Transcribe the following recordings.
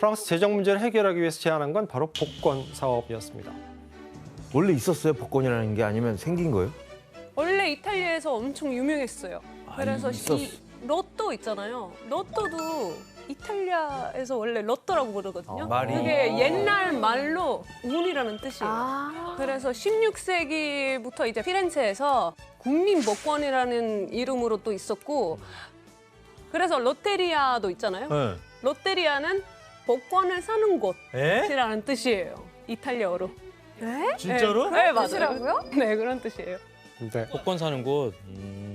프랑스 재정 문제를 해결하기 위해서 제안한 건 바로 복권 사업이었습니다. 원래 있었어요? 복권이라는 게 아니면 생긴 거예요? 원래 이탈리아에서 엄청 유명했어요. 그래서 있었어. 이 로또 있잖아요. 로또도 이탈리아에서 원래 로또라고 부르거든요. 말이. 그게 옛날 말로 운이라는 뜻이에요. 아, 그래서 16세기부터 이제 피렌체에서 국민복권이라는 이름으로 또 있었고, 그래서 롯데리아도 있잖아요. 네. 롯데리아는 복권을 사는 에? 곳이라는 뜻이에요. 이탈리아어로. 네? 진짜로? 네, 맞아요. 뜻이라고요? 네, 그런 뜻이에요. 근데 복권 사는 곳.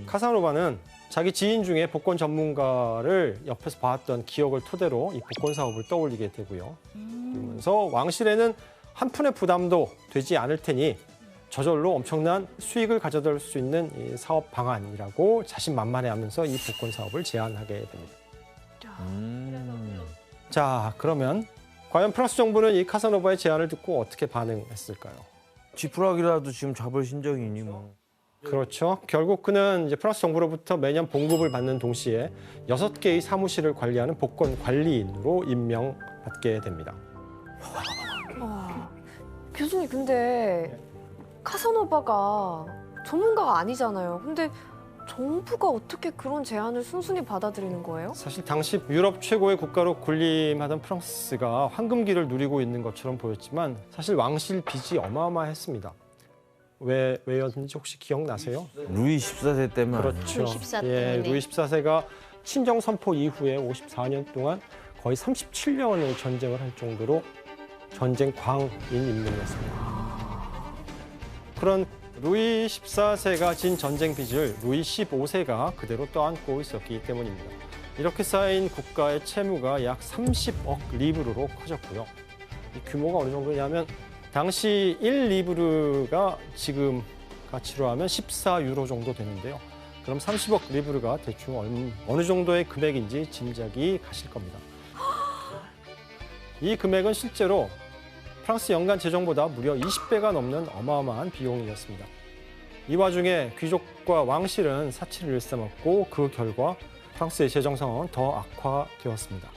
카사노바는 자기 지인 중에 복권 전문가를 옆에서 봐왔던 기억을 토대로 이 복권 사업을 떠올리게 되고요. 그러면서 왕실에는 한 푼의 부담도 되지 않을 테니 저절로 엄청난 수익을 가져다 수 있는 이 사업 방안이라고 자신만만해하면서 이 복권 사업을 제안하게 됩니다. 자, 그러면 과연 프랑스 정부는 이 카사노바의 제안을 듣고 어떻게 반응했을까요? 지푸라기라도 지금 잡을 신정이니 뭐. 그렇죠. 결국 그는 이제 프랑스 정부로부터 매년 봉급을 받는 동시에 6개의 사무실을 관리하는 복권 관리인으로 임명받게 됩니다. 와, 교수님 근데 카사노바가 전문가가 아니잖아요. 근데 정부가 어떻게 그런 제안을 순순히 받아들이는 거예요? 사실 당시 유럽 최고의 국가로 군림하던 프랑스가 황금기를 누리고 있는 것처럼 보였지만 사실 왕실 빚이 어마어마했습니다. 왜였는지 혹시 기억나세요? 루이 14세 때만. 그렇죠. 루이 14 예, 때문에. 루이 14세가 친정 선포 이후에 54년 동안 거의 37년의 전쟁을 할 정도로 전쟁 광인 인물이었습니다. 그런 루이 14세가 진 전쟁 빚을 루이 15세가 그대로 떠안고 있었기 때문입니다. 이렇게 쌓인 국가의 채무가 약 30억 리브르로 커졌고요. 이 규모가 어느 정도냐면 당시 1리브르가 지금 가치로 하면 14유로 정도 되는데요. 그럼 30억 리브르가 대충 어느 정도의 금액인지 짐작이 가실 겁니다. 이 금액은 실제로 프랑스 연간 재정보다 무려 20배가 넘는 어마어마한 비용이었습니다. 이 와중에 귀족과 왕실은 사치를 일삼았고 그 결과 프랑스의 재정 상황은 더 악화되었습니다.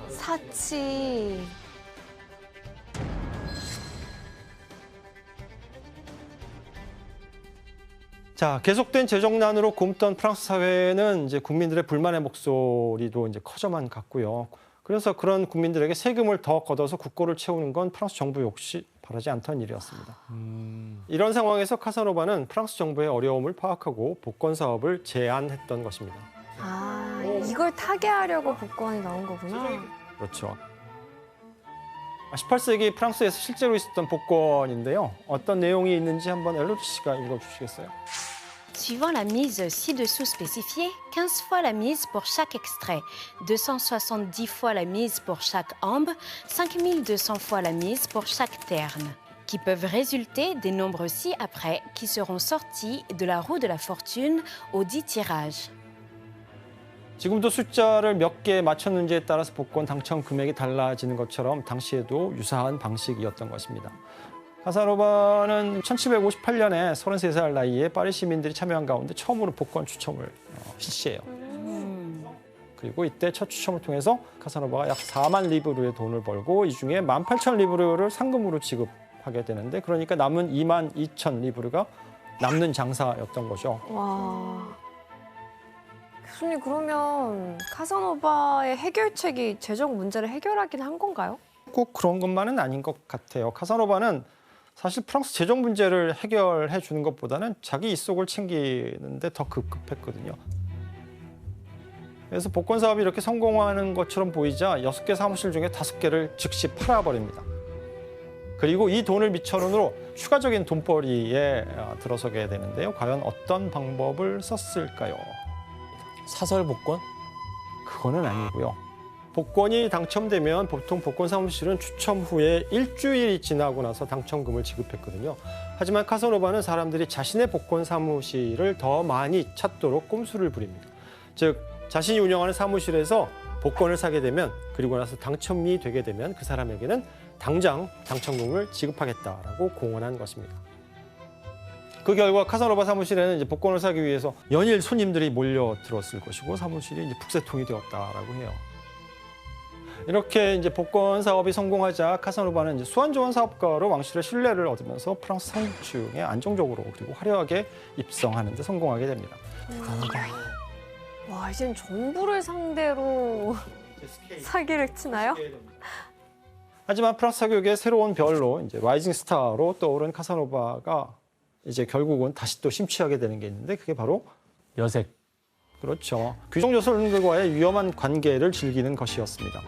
사치. 자, 계속된 재정난으로 굼던 프랑스 사회는 이제 국민들의 불만의 목소리도 이제 커져만 갔고요. 그래서 그런 국민들에게 세금을 더 걷어서 국고를 채우는 건 프랑스 정부 역시 바라지 않던 일이었습니다. 이런 상황에서 카사노바는 프랑스 정부의 어려움을 파악하고 복권 사업을 제안했던 것입니다. 아, 이걸 타개하려고 복권이 나온 거구나. 그렇죠. 18세기 프랑스에서 실제로 있었던 복권인데요. 어떤 내용이 있는지 한번 엘로디 씨가 읽어주시겠어요? Suivant la mise ci-dessous spécifiée, 15 fois la mise pour chaque extrait, 270 fois la mise pour chaque ambe, 5200 fois la mise pour chaque terne, qui peuvent résulter des nombres ci-après qui seront sortis de la roue de la fortune au dit tirage. 지금도 숫자를 몇 개 맞췄는지에 따라서 복권 당첨 금액이 달라지는 것처럼 당시에도 유사한 방식이었던 것입니다. 카사노바는 1758년에 33살 나이에 파리 시민들이 참여한 가운데 처음으로 복권 추첨을 실시해요. 그리고 이때 첫 추첨을 통해서 카사노바가 약 4만 리브르의 돈을 벌고 이 중에 18,000 리브르를 상금으로 지급하게 되는데 그러니까 남은 2만 2천 리브르가 남는 장사였던 거죠. 와. 교수님 그러면 카사노바의 해결책이 재정 문제를 해결하긴 한 건가요? 꼭 그런 것만은 아닌 것 같아요. 카사노바는 사실 프랑스 재정 문제를 해결해 주는 것보다는 자기 입속을 챙기는데 더 급급했거든요. 그래서 복권 사업이 이렇게 성공하는 것처럼 보이자 6개 사무실 중에 5개를 즉시 팔아버립니다. 그리고 이 돈을 미천원으로 추가적인 돈벌이에 들어서게 되는데요. 과연 어떤 방법을 썼을까요? 사설 복권? 그거는 아니고요. 복권이 당첨되면 보통 복권 사무실은 추첨 후에 일주일이 지나고 나서 당첨금을 지급했거든요. 하지만 카사노바는 사람들이 자신의 복권 사무실을 더 많이 찾도록 꼼수를 부립니다. 즉 자신이 운영하는 사무실에서 복권을 사게 되면 그리고 나서 당첨이 되게 되면 그 사람에게는 당장 당첨금을 지급하겠다라고 공언한 것입니다. 그 결과 카사노바 사무실에는 이제 복권을 사기 위해서 연일 손님들이 몰려들었을 것이고 사무실이 이제 북새통이 되었다라고 해요. 이렇게 이제 복권 사업이 성공하자 카사노바는 이제 수완 좋은 사업가로 왕실의 신뢰를 얻으면서 프랑스 상층에 안정적으로 그리고 화려하게 입성하는 데 성공하게 됩니다. 와, 이젠 정부를 상대로 사기를 치나요? 하지만 프랑스 사교육의 새로운 별로 이제 라이징 스타로 떠오른 카사노바가 이제 결국은 다시 또 심취하게 되는 게 있는데 그게 바로 여색. 그렇죠. 귀족 여성들과의 위험한 관계를 즐기는 것이었습니다.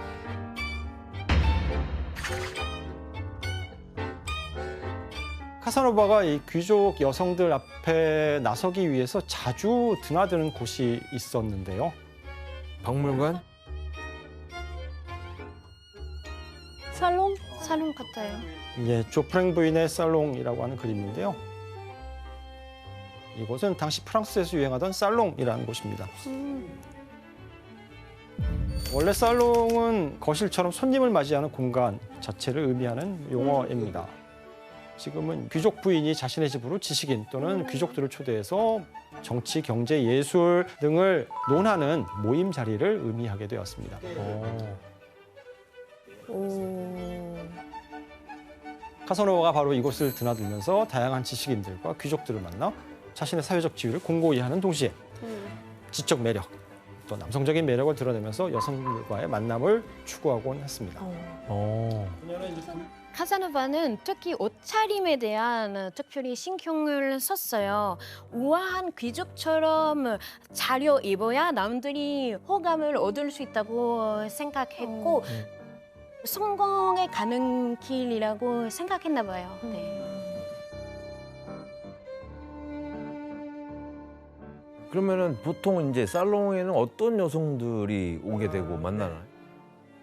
카사노바가 이 귀족 여성들 앞에 나서기 위해서 자주 드나드는 곳이 있었는데요. 박물관? 살롱? 살롱 같아요. 이게 조프랭 부인의 살롱이라고 하는 그림인데요. 이곳은 당시 프랑스에서 유행하던 살롱이라는 곳입니다. 원래 살롱은 거실처럼 손님을 맞이하는 공간 자체를 의미하는 용어입니다. 지금은 귀족 부인이 자신의 집으로 지식인 또는 귀족들을 초대해서 정치, 경제, 예술 등을 논하는 모임 자리를 의미하게 되었습니다. 카사노바가 바로 이곳을 드나들면서 다양한 지식인들과 귀족들을 만나 자신의 사회적 지위를 공고히 하는 동시에 지적 매력, 또 남성적인 매력을 드러내면서 여성들과의 만남을 추구하곤 했습니다. 카사노바는 특히 옷차림에 대한 특별히 신경을 썼어요. 우아한 귀족처럼 차려 입어야 남들이 호감을 얻을 수 있다고 생각했고 성공에 가는 길이라고 생각했나 봐요. 네. 그러면은 보통 이제 살롱에는 어떤 여성들이 오게 되고 만나나요?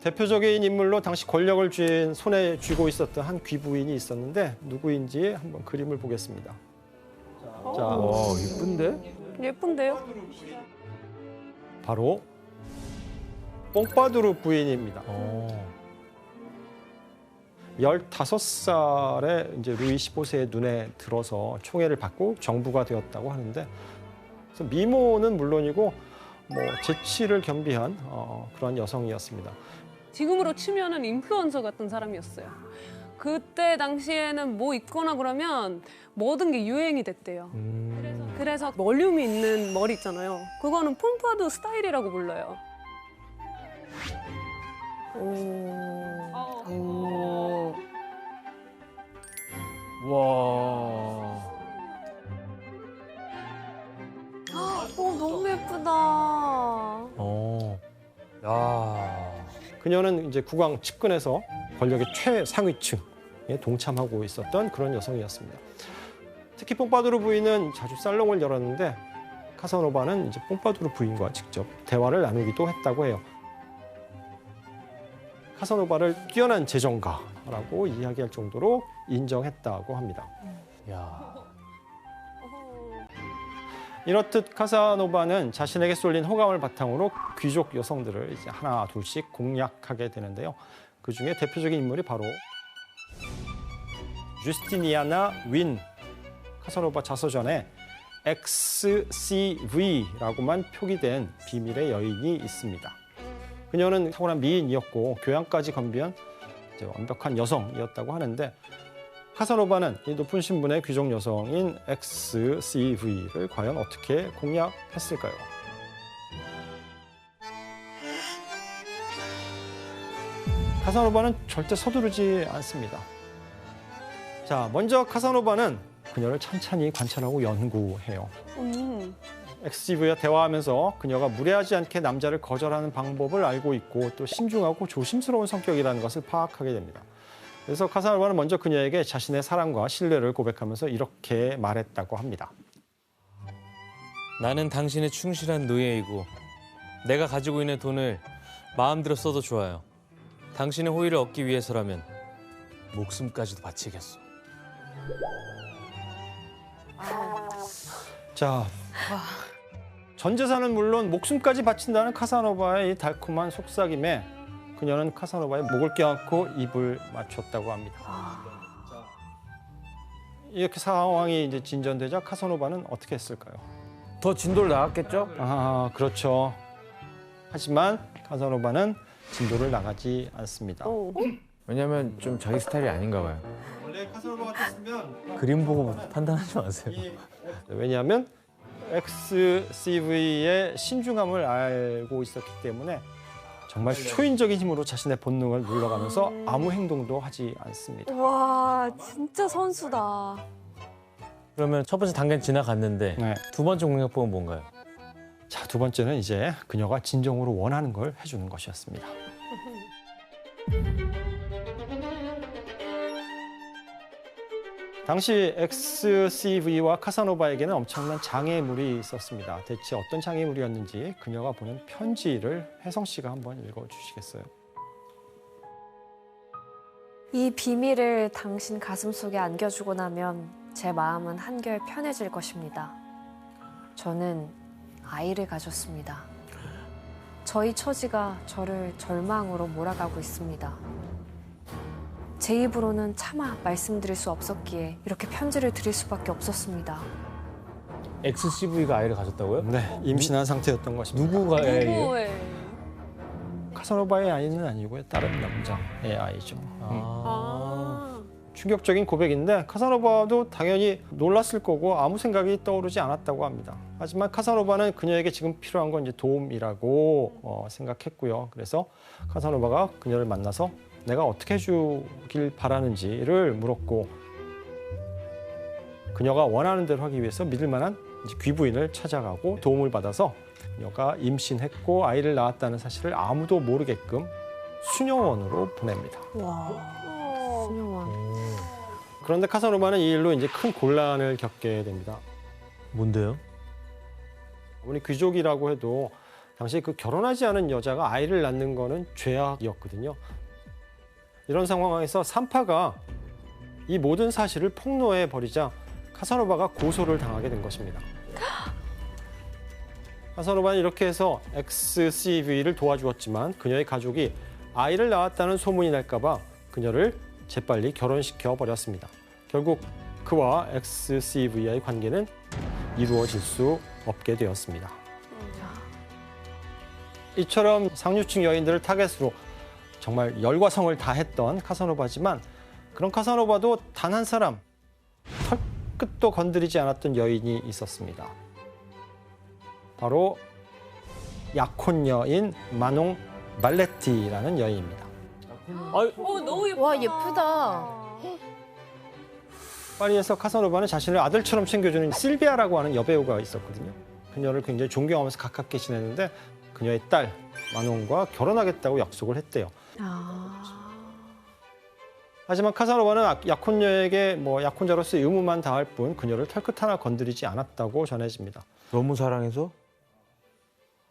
대표적인 인물로 당시 권력을 손에 쥐고 있었던 한 귀부인이 있었는데 누구인지 한번 그림을 보겠습니다. 자, 와, 이쁜데? 예쁜데요? 바로 뽕파두르 부인입니다. 15살에 이제 루이 15세의 눈에 들어서 총애를 받고 정부가 되었다고 하는데 그래서 미모는 물론이고 뭐 재치를 겸비한 그런 여성이었습니다. 지금으로 치면은 인플루언서 같은 사람이었어요. 그때 당시에는 뭐 입거나 그러면 모든 게 유행이 됐대요. 그래서 볼륨이 있는 머리 있잖아요. 그거는 폼파두 스타일이라고 불러요. 와. 너무 예쁘다. 야. 그녀는 이제 국왕 측근에서 권력의 최상위층에 동참하고 있었던 그런 여성이었습니다. 특히 뽕파두르 부인은 자주 살롱을 열었는데 카사노바는 이제 뽕파두르 부인과 직접 대화를 나누기도 했다고 해요. 카사노바를 뛰어난 재정가라고 이야기할 정도로 인정했다고 합니다. 야. 이렇듯 카사노바는 자신에게 쏠린 호감을 바탕으로 귀족 여성들을 이제 하나 둘씩 공략하게 되는데요. 그 중에 대표적인 인물이 바로 주스티니아나 윈, 카사노바 자서전에 XCV라고만 표기된 비밀의 여인이 있습니다. 그녀는 타고난 미인이었고 교양까지 겸비한 이제 완벽한 여성이었다고 하는데 카사노바는 이 높은 신분의 귀족 여성인 XCV를 과연 어떻게 공략했을까요? 카사노바는 절대 서두르지 않습니다. 자, 먼저 카사노바는 그녀를 찬찬히 관찰하고 연구해요. XCV와 대화하면서 그녀가 무례하지 않게 남자를 거절하는 방법을 알고 있고 또 신중하고 조심스러운 성격이라는 것을 파악하게 됩니다. 그래서 카사노바는 먼저 그녀에게 자신의 사랑과 신뢰를 고백하면서 이렇게 말했다고 합니다. 나는 당신의 충실한 노예이고 내가 가지고 있는 돈을 마음대로 써도 좋아요. 당신의 호의를 얻기 위해서라면 목숨까지도 바치겠어. 자, 전 재산은 물론 목숨까지 바친다는 카사노바의 이 달콤한 속삭임에 그녀는 카사노바의 목을 껴안고 입을 맞췄다고 합니다. 이렇게 상황이 이제 진전되자 카사노바는 어떻게 했을까요? 더 진도를 나갔겠죠? 아, 그렇죠. 하지만 카사노바는 진도를 나가지 않습니다. 오. 왜냐면 좀 자기 스타일이 아닌가 봐요. 원래 카사노바 같았으면 그림 보고 판단하지 마세요. 왜냐하면 XCV의 신중함을 알고 있었기 때문에 정말 초인적인 힘으로 자신의 본능을 눌러가면서 아무 행동도 하지 않습니다. 와, 진짜 선수다. 그러면 첫 번째 단계는 지나갔는데 네. 두 번째 공략법은 뭔가요? 자, 두 번째는 이제 그녀가 진정으로 원하는 걸 해주는 것이었습니다. 당시 XCV와 카사노바에게는 엄청난 장애물이 있었습니다. 대체 어떤 장애물이었는지 그녀가 보낸 편지를 혜성 씨가 한번 읽어주시겠어요? 이 비밀을 당신 가슴속에 안겨주고 나면 제 마음은 한결 편해질 것입니다. 저는 아이를 가졌습니다. 저희 처지가 저를 절망으로 몰아가고 있습니다. 제 입으로는 차마 말씀드릴 수 없었기에 이렇게 편지를 드릴 수밖에 없었습니다. XCV가 아이를 가졌다고요? 네, 임신한 상태였던 것입니다. 누구가 애예요? 누구의? 카사노바의 아이는 아니고요, 다른 남자의 아이죠. 아. 충격적인 고백인데 카사노바도 당연히 놀랐을 거고 아무 생각이 떠오르지 않았다고 합니다. 하지만 카사노바는 그녀에게 지금 필요한 건 이제 도움이라고 생각했고요. 그래서 카사노바가 그녀를 만나서 내가 어떻게 해주길 바라는지를 물었고 그녀가 원하는 대로 하기 위해서 믿을 만한 이제 귀부인을 찾아가고 도움을 받아서 그녀가 임신했고 아이를 낳았다는 사실을 아무도 모르게끔 수녀원으로 보냅니다. 와, 수녀원. 그런데 카사노바는 이 일로 이제 큰 곤란을 겪게 됩니다. 뭔데요? 아무리 귀족이라고 해도 당시 그 결혼하지 않은 여자가 아이를 낳는 거는 죄악이었거든요. 이런 상황에서 산파가 이 모든 사실을 폭로해 버리자 카사노바가 고소를 당하게 된 것입니다. 카사노바는 이렇게 해서 XCV를 도와주었지만 그녀의 가족이 아이를 낳았다는 소문이 날까 봐 그녀를 재빨리 결혼시켜 버렸습니다. 결국 그와 XCV의 관계는 이루어질 수 없게 되었습니다. 이처럼 상류층 여인들을 타겟으로 정말 열과 성을 다했던 카사노바지만 그런 카사노바도 단 한 사람 털끝도 건드리지 않았던 여인이 있었습니다. 바로 약혼녀인 마농 말레티라는 여인입니다. 너무 예쁘다. 와, 예쁘다. 파리에서 카사노바는 자신을 아들처럼 챙겨주는 실비아라고 하는 여배우가 있었거든요. 그녀를 굉장히 존경하면서 가깝게 지냈는데 그녀의 딸 마농과 결혼하겠다고 약속을 했대요. 하지만 카사노바는 약혼녀에게 약혼자로서의 의무만 다할 뿐 그녀를 털끝 하나 건드리지 않았다고 전해집니다. 너무 사랑해서?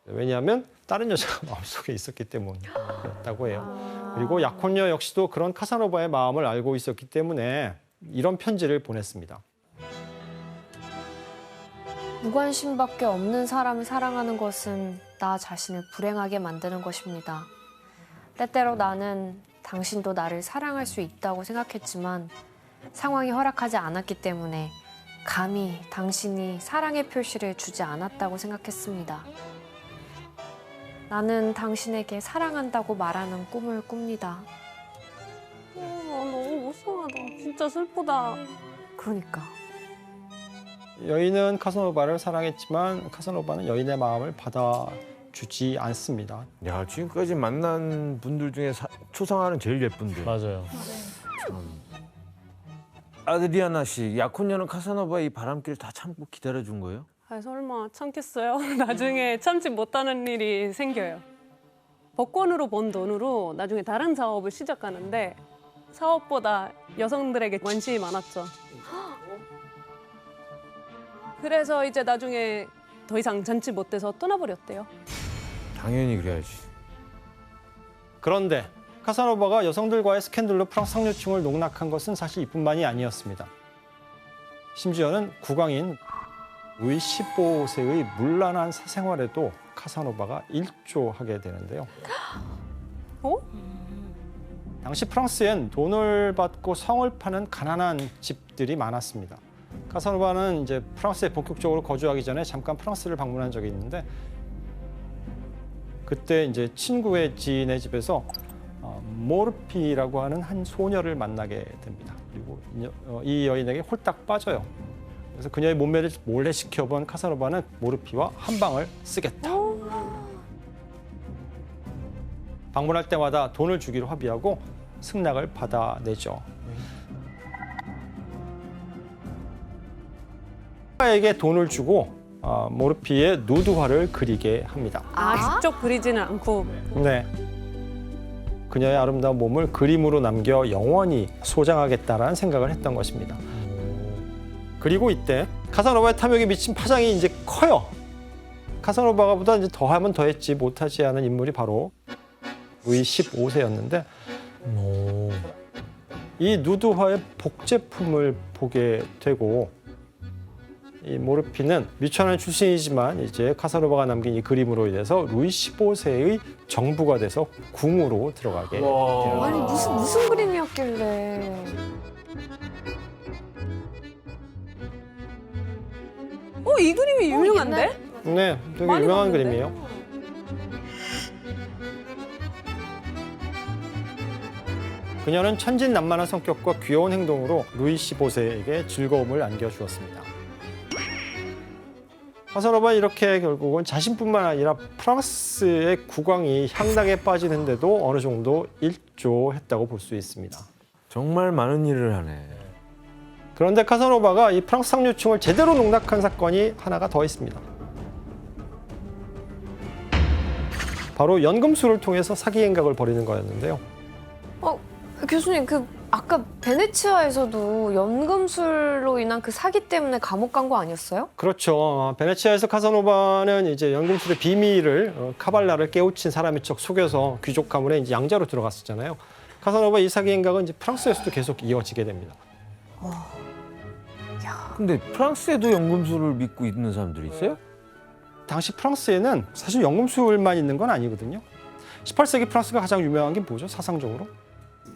왜냐하면 다른 여자가 마음속에 있었기 때문이었다고 해요. 그리고 약혼녀 역시도 그런 카사노바의 마음을 알고 있었기 때문에 이런 편지를 보냈습니다. 무관심밖에 없는 사람을 사랑하는 것은 나 자신을 불행하게 만드는 것입니다. 때때로 나는 당신도 나를 사랑할 수 있다고 생각했지만 상황이 허락하지 않았기 때문에 감히 당신이 사랑의 표시를 주지 않았다고 생각했습니다. 나는 당신에게 사랑한다고 말하는 꿈을 꿉니다. 너무 무서워다. 진짜 슬프다. 그러니까. 여인은 카사노바를 사랑했지만 카사노바는 여인의 마음을 받아주지 않습니다. 야, 지금까지 만난 분들 중에 초상화는 제일 예쁜데. 맞아요. 아드리아나 씨, 약혼녀는 카사노바 이 바람길을 다 참고 기다려준 거예요? 아, 설마 참겠어요? 나중에 참지 못하는 일이 생겨요. 법권으로 번 돈으로 나중에 다른 사업을 시작하는데 사업보다 여성들에게 관심이 많았죠. 그래서 이제 나중에 더 이상 잔치 못해서 떠나버렸대요. 당연히 그래야지. 그런데 카사노바가 여성들과의 스캔들로 프랑스 상류층을 농락한 것은 사실 이뿐만이 아니었습니다. 심지어는 국왕인 루이 15세의 문란한 사생활에도 카사노바가 일조하게 되는데요. 당시 프랑스엔 돈을 받고 성을 파는 가난한 집들이 많았습니다. 카사노바는 이제 프랑스에 본격적으로 거주하기 전에 잠깐 프랑스를 방문한 적이 있는데 그때 이제 친구의 지인의 집에서 모르피라고 하는 한 소녀를 만나게 됩니다. 그리고 이 여인에게 홀딱 빠져요. 그래서 그녀의 몸매를 몰래 지켜본 카사노바는 모르피와 한 방을 쓰겠다. 방문할 때마다 돈을 주기로 합의하고 승낙을 받아내죠. 에게 돈을 주고 모르피의 누드화를 그리게 합니다. 직접 그리지는 않고. 네. 그녀의 아름다운 몸을 그림으로 남겨 영원히 소장하겠다라는 생각을 했던 것입니다. 그리고 이때 카사노바의 탐욕에 미친 파장이 이제 커요. 카사노바보다 이제 더하면 더했지 못하지 않은 인물이 바로 루이 15세였는데 이 누드화의 복제품을 보게 되고 이 모르피는 미천한 출신이지만 이제 카사노바가 남긴 이 그림으로 인해서 루이 15세의 정부가 돼서 궁으로 들어가게 돼요. 아니 무슨 그림이었길래. 이 그림이 유명한데? 네, 되게 많이 유명한 봤는데? 그림이에요. 그녀는 천진난만한 성격과 귀여운 행동으로 루이 15세에게 즐거움을 안겨주었습니다. 카사노바는 이렇게 결국은 자신뿐만 아니라 프랑스의 국왕이 향락에 빠지는데도 어느 정도 일조했다고 볼 수 있습니다. 정말 많은 일을 하네. 그런데 카사노바가 이 프랑스 상류층을 제대로 농락한 사건이 하나가 더 있습니다. 바로 연금술을 통해서 사기 행각을 벌이는 거였는데요. 교수님 아까 베네치아에서도 연금술로 인한 그 사기 때문에 감옥 간 거 아니었어요? 그렇죠. 베네치아에서 카사노바는 이제 연금술의 비밀을 카발라를 깨우친 사람인 척 속여서 귀족 가문에 이제 양자로 들어갔었잖아요. 카사노바 이 사기 행각은 이제 프랑스에서도 계속 이어지게 됩니다. 근데 프랑스에도 연금술을 믿고 있는 사람들이 있어요? 당시 프랑스에는 사실 연금술만 있는 건 아니거든요. 18세기 프랑스가 가장 유명한 게 뭐죠? 사상적으로?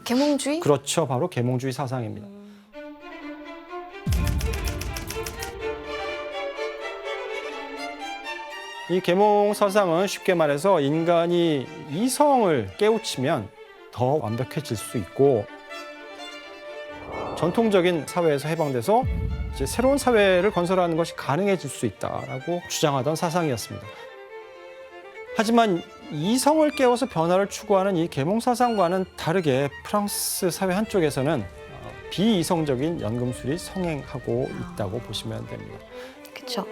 계몽주의? 그렇죠. 바로 계몽주의 사상입니다. 이 계몽 사상은 쉽게 말해서 인간이 이성을 깨우치면 더 완벽해질 수 있고 전통적인 사회에서 해방돼서 이제 새로운 사회를 건설하는 것이 가능해질 수 있다라고 주장하던 사상이었습니다. 하지만 이성을 깨워서 변화를 추구하는 이 계몽 사상과는 다르게 프랑스 사회 한쪽에서는 비이성적인 연금술이 성행하고 있다고 보시면 됩니다. 그렇죠.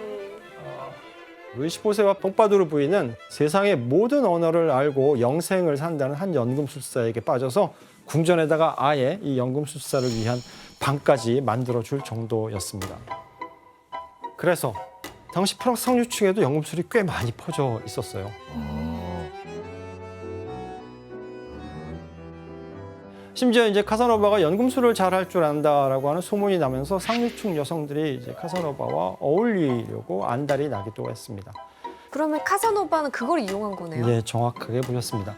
루이 15세와 뽕파두르 부인은 세상의 모든 언어를 알고 영생을 산다는 한 연금술사에게 빠져서 궁전에다가 아예 이 연금술사를 위한 방까지 만들어줄 정도였습니다. 그래서 당시 프랑스 상류층에도 연금술이 꽤 많이 퍼져 있었어요. 심지어 이제 카사노바가 연금술을 잘할 줄 안다라고 하는 소문이 나면서 상류층 여성들이 이제 카사노바와 어울리려고 안달이 나기도 했습니다. 그러면 카사노바는 그걸 이용한 거네요? 네, 정확하게 보셨습니다.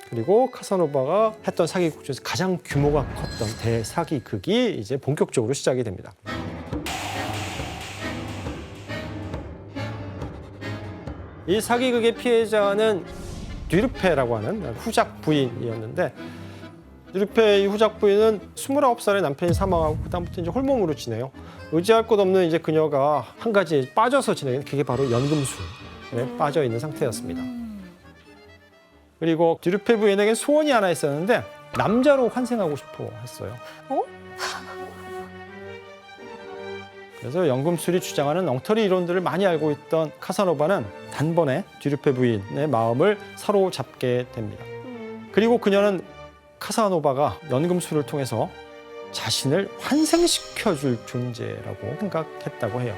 그리고 카사노바가 했던 사기극 중에서 가장 규모가 컸던 대사기극이 이제 본격적으로 시작이 됩니다. 이 사기극의 피해자는 듀르페라고 하는 후작 부인이었는데 듀르페의 후작 부인은 29살에 남편이 사망하고 그다음부터 이제 홀몸으로 지내요. 의지할 곳 없는 이제 그녀가 한 가지 빠져서 지내는 그게 바로 연금술에 빠져 있는 상태였습니다. 그리고 듀르페 부인에게 소원이 하나 있었는데 남자로 환생하고 싶어 했어요. 그래서 연금술이 주장하는 엉터리 이론들을 많이 알고 있던 카사노바는 단번에 듀르페 부인의 마음을 사로잡게 됩니다. 그리고 그녀는 카사노바가 연금술을 통해서 자신을 환생시켜줄 존재라고 생각했다고 해요.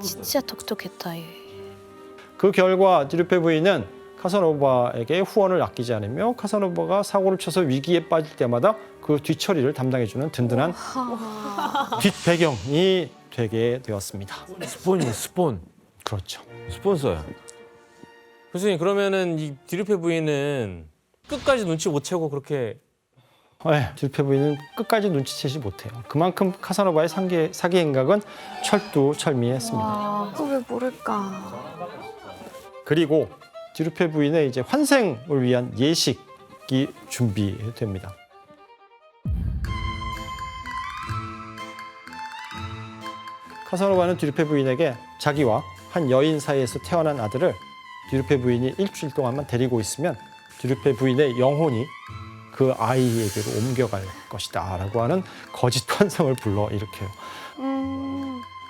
진짜 똑똑했다. 얘. 그 결과 듀르페 부인은 카사노바에게 후원을 아끼지 않으며 카사노바가 사고를 쳐서 위기에 빠질 때마다 그 뒤처리를 담당해주는 든든한 뒷배경이 되게 되었습니다. 스폰이네, 스폰. 그렇죠. 스폰서야. 교수님 그러면은 이 듀르페 부인은 끝까지 눈치 못 채고 그렇게 네, 듀르페 부인은 끝까지 눈치채지 못해요. 그만큼 카사노바의 사기 행각은 철두철미했습니다. 또 왜 모를까? 그리고 디르페 부인의 이제 환생을 위한 예식이 준비됩니다. 카사노바는 디르페 부인에게 자기와 한 여인 사이에서 태어난 아들을 디르페 부인이 일주일 동안만 데리고 있으면 디르페 부인의 영혼이 그 아이에게로 옮겨갈 것이다 라고 하는 거짓 환상을 불러일으켜요.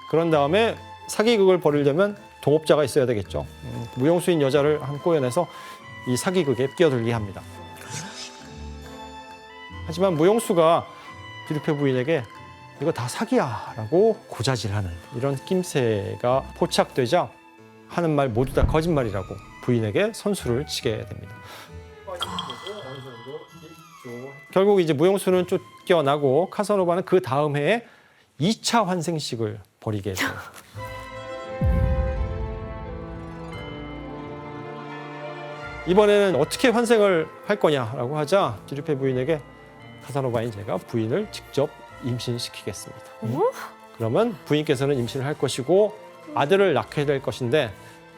그런 다음에 사기극을 벌이려면 동업자가 있어야 되겠죠. 무용수인 여자를 한 꼬여내서 이 사기극에 끼어들게 합니다. 하지만 무용수가 디르페 부인에게 이거 다 사기야 라고 고자질하는 이런 낌새가 포착되자 하는 말 모두 다 거짓말이라고 부인에게 선수를 치게 됩니다. 결국 이제 무용수는 쫓겨나고 카사노바는 그 다음 해에 2차 환생식을 벌이게 돼요. 이번에는 어떻게 환생을 할 거냐라고 하자 디르페 부인에게 카사노바인 제가 부인을 직접 임신시키겠습니다. 그러면 부인께서는 임신을 할 것이고 아들을 낳게 될 것인데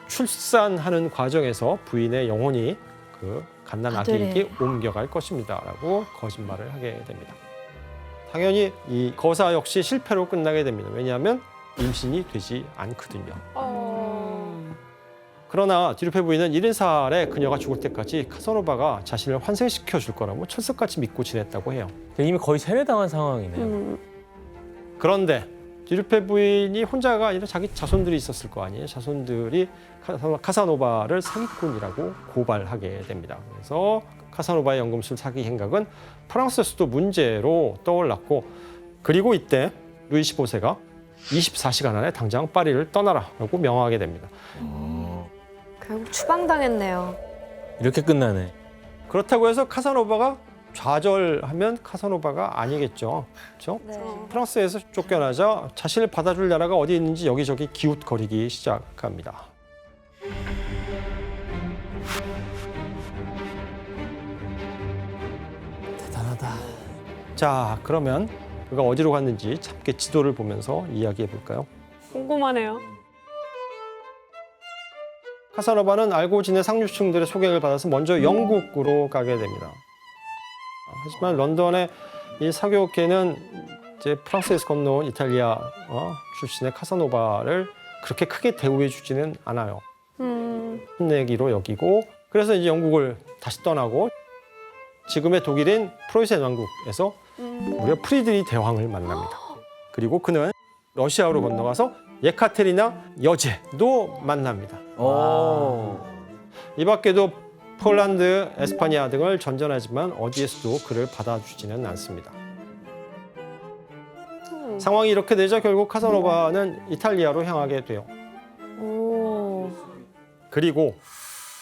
출산하는 과정에서 부인의 영혼이 그 갓난 아기에게 옮겨갈 것입니다라고 거짓말을 하게 됩니다. 당연히 이 거사 역시 실패로 끝나게 됩니다. 왜냐하면 임신이 되지 않거든요. 그러나 디르페 부인은 70살에 그녀가 죽을 때까지 카사노바가 자신을 환생시켜 줄 거라고 철석같이 믿고 지냈다고 해요. 이미 거의 세뇌당한 상황이네요. 그런데 디르페 부인이 혼자가 아니라 자기 자손들이 있었을 거 아니에요. 자손들이 카사노바를 사기꾼이라고 고발하게 됩니다. 그래서 카사노바의 연금술 사기 행각은 프랑스에서도 문제로 떠올랐고, 그리고 이때 루이 15세가 24시간 안에 당장 파리를 떠나라라고 명하게 됩니다. 결국 추방당했네요. 이렇게 끝나네. 그렇다고 해서 카사노바가 좌절하면 카사노바가 아니겠죠. 그렇죠? 네. 프랑스에서 쫓겨나자 자신을 받아줄 나라가 어디 있는지 여기저기 기웃거리기 시작합니다. 대단하다. 자, 그러면 그가 어디로 갔는지 함께 지도를 보면서 이야기해 볼까요? 궁금하네요. 카사노바는 알고 지낸 상류층들의 소개를 받아서 먼저 영국으로 가게 됩니다. 하지만 런던의 이 사교계는 이제 프랑스에서 건너온 이탈리아 출신의 카사노바를 그렇게 크게 대우해 주지는 않아요. 혼내기로 여기고, 그래서 이제 영국을 다시 떠나고 지금의 독일인 프로이센 왕국에서 무려 프리드리 대왕을 만납니다. 그리고 그는 러시아로 건너가서 예카테리나 여제도 만납니다. 이 밖에도 폴란드, 에스파냐 등을 전전하지만 어디에서도 그를 받아주지는 않습니다. 상황이 이렇게 되자 결국 카사노바는 이탈리아로 향하게 돼요. 그리고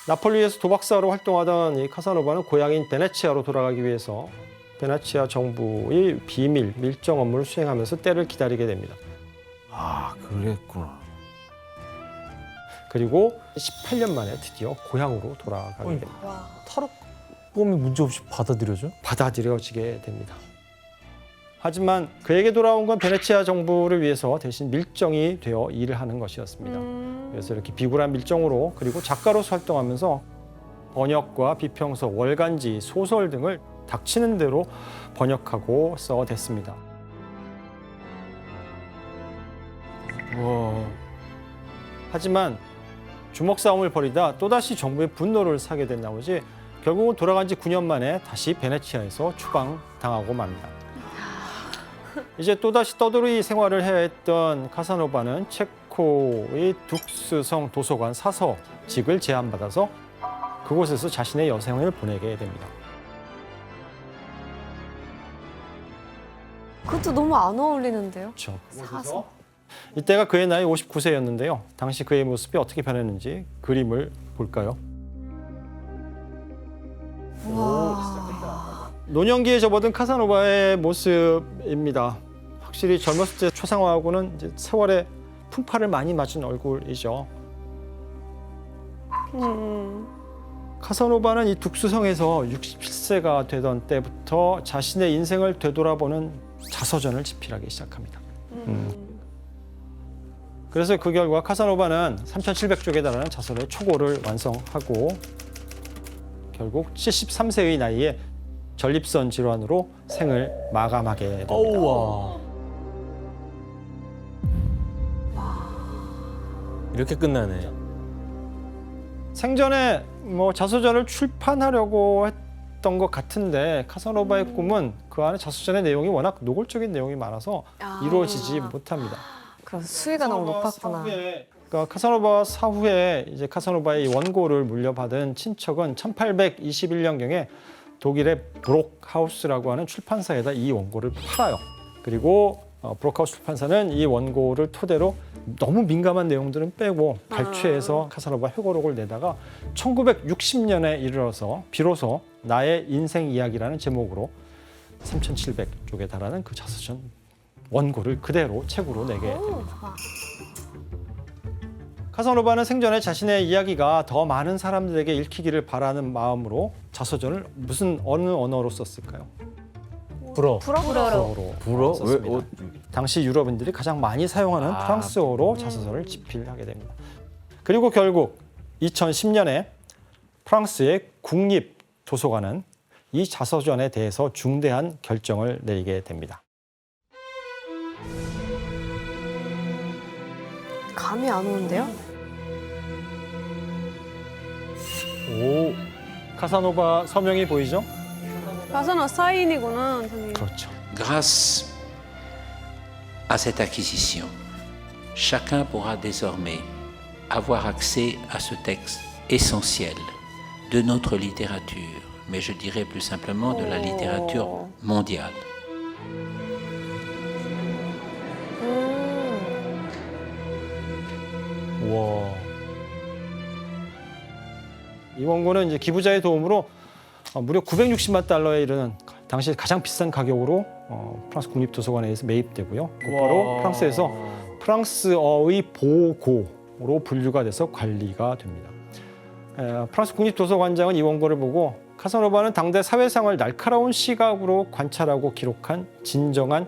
나폴리에서 도박사로 활동하던 이 카사노바는 고향인 베네치아로 돌아가기 위해서 베네치아 정부의 비밀 밀정 업무를 수행하면서 때를 기다리게 됩니다. 아, 그랬구나. 그리고 18년 만에 드디어 고향으로 돌아가게 됩니다. 탈옥범이 문제없이 받아들여지게 됩니다. 하지만 그에게 돌아온 건 베네치아 정부를 위해서 대신 밀정이 되어 일을 하는 것이었습니다. 그래서 이렇게 비굴한 밀정으로, 그리고 작가로서 활동하면서 번역과 비평서, 월간지, 소설 등을 닥치는 대로 번역하고 써댔습니다. 하지만 주먹 싸움을 벌이다 또다시 정부의 분노를 사게 된 나머지 결국은 돌아간 지 9년 만에 다시 베네치아에서 추방당하고 맙니다. 이제 또다시 떠돌이 생활을 해야 했던 카사노바는 체코의 둑스성 도서관 사서직을 제안받아서 그곳에서 자신의 여생을 보내게 됩니다. 그것도 너무 안 어울리는데요. 그렇죠. 사서. 이때가 그의 나이 59세였는데요. 당시 그의 모습이 어떻게 변했는지 그림을 볼까요? 노년기에 접어든 카사노바의 모습입니다. 확실히 젊었을 때 초상화하고는 이제 세월의 풍파를 많이 맞은 얼굴이죠. 카사노바는 이 둑스성에서 67세가 되던 때부터 자신의 인생을 되돌아보는 자서전을 집필하기 시작합니다. 그래서 그 결과 카사노바는 3,700쪽에 달하는 자서전의 초고를 완성하고 결국 73세의 나이에 전립선 질환으로 생을 마감하게 됩니다. 어우와. 이렇게 끝나네. 생전에 뭐 자서전을 출판하려고 했던 것 같은데 카사노바의 꿈은 그 안에 자서전의 내용이 워낙 노골적인 내용이 많아서 이루어지지 못합니다. 그 수위가 너무 높았구나. 그러니까 카사노바 사후에 이제 카사노바의 이 원고를 물려받은 친척은 1821년경에 독일의 브록하우스라고 하는 출판사에다 이 원고를 팔아요. 그리고 브록하우스 출판사는 이 원고를 토대로 너무 민감한 내용들은 빼고 발췌해서 카사노바 회고록을 내다가 1960년에 이르러서 비로소 나의 인생 이야기라는 제목으로 3,700쪽에 달하는 그 자서전 원고를 그대로 책으로 내게 됩니다. 카사노바는 생전에 자신의 이야기가 더 많은 사람들에게 읽히기를 바라는 마음으로 자서전을 어느 언어로 썼을까요? 불어. 프랑스어로 불어? 썼습니다. 왜? 당시 유럽인들이 가장 많이 사용하는 프랑스어로 자서전을 집필하게 됩니다. 그리고 결국 2010년에 프랑스의 국립도서관은 이 자서전에 대해서 중대한 결정을 내리게 됩니다. 감이 안 오는데요? 오, 카사노바 서명이 보이죠? 가사나 사인이구나, 선생님. 그렇죠. Grâce à cette acquisition, chacun pourra désormais avoir accès à ce texte essentiel de notre littérature, mais je dirais plus simplement de la littérature mondiale. 우와. 이 원고는 이제 기부자의 도움으로 무려 960만 달러에 이르는 당시 가장 비싼 가격으로 프랑스 국립도서관에서 매입되고요. 곧바로 프랑스에서 프랑스어의 보고로 분류가 돼서 관리가 됩니다. 프랑스 국립도서관장은 이 원고를 보고 카사노바는 당대 사회상을 날카로운 시각으로 관찰하고 기록한 진정한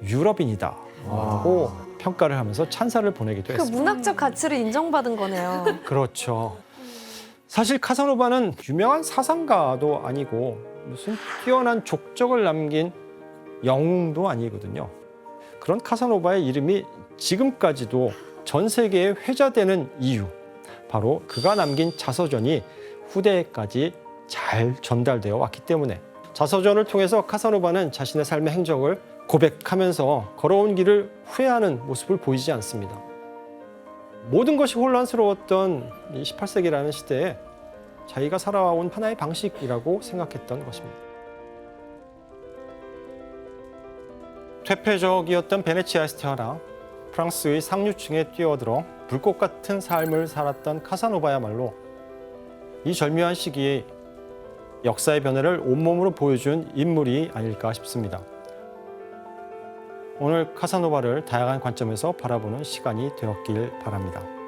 유럽인이다 라고 평가를 하면서 찬사를 보내기도 그 했습니다. 문학적 가치를 인정받은 거네요. 그렇죠. 사실 카사노바는 유명한 사상가도 아니고 무슨 뛰어난 족적을 남긴 영웅도 아니거든요. 그런 카사노바의 이름이 지금까지도 전 세계에 회자되는 이유, 바로 그가 남긴 자서전이 후대까지 잘 전달되어 왔기 때문에 자서전을 통해서 카사노바는 자신의 삶의 행적을 고백하면서 걸어온 길을 후회하는 모습을 보이지 않습니다. 모든 것이 혼란스러웠던 이 18세기라는 시대에 자기가 살아온 하나의 방식이라고 생각했던 것입니다. 퇴폐적이었던 베네치아에서 태어나 프랑스의 상류층에 뛰어들어 불꽃 같은 삶을 살았던 카사노바야말로 이 절묘한 시기에 역사의 변화를 온몸으로 보여준 인물이 아닐까 싶습니다. 오늘 카사노바를 다양한 관점에서 바라보는 시간이 되었길 바랍니다.